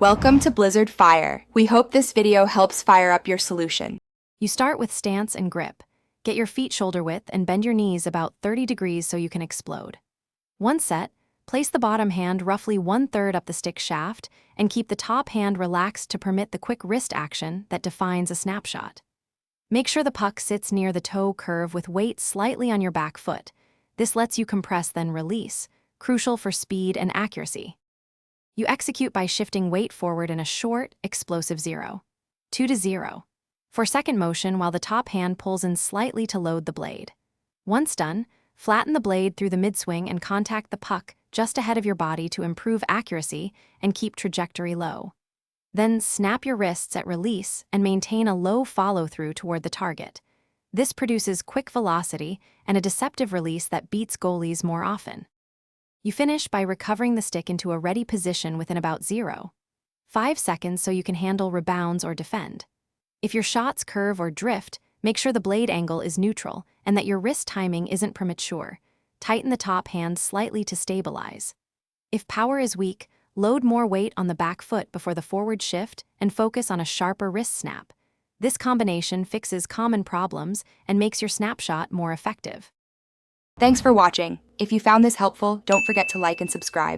Welcome to Blizzard Fire. We hope this video helps fire up your solution. You start with stance and grip. Get your feet shoulder width and bend your knees about 30 degrees so you can explode. Once set, place the bottom hand roughly 1/3 up the stick shaft and keep the top hand relaxed to permit the quick wrist action that defines a snapshot. Make sure the puck sits near the toe curve with weight slightly on your back foot. This lets you compress then release, crucial for speed and accuracy. You execute by shifting weight forward in a short, explosive 0, 2 to 0. For second motion while the top hand pulls in slightly to load the blade. Once done, flatten the blade through the midswing and contact the puck just ahead of your body to improve accuracy and keep trajectory low. Then snap your wrists at release and maintain a low follow-through toward the target. This produces quick velocity and a deceptive release that beats goalies more often. You finish by recovering the stick into a ready position within about 0.5 seconds so you can handle rebounds or defend. If your shots curve or drift, make sure the blade angle is neutral and that your wrist timing isn't premature. Tighten the top hand slightly to stabilize. If power is weak, load more weight on the back foot before the forward shift and focus on a sharper wrist snap. This combination fixes common problems and makes your snapshot more effective. Thanks for watching. If you found this helpful, don't forget to like and subscribe.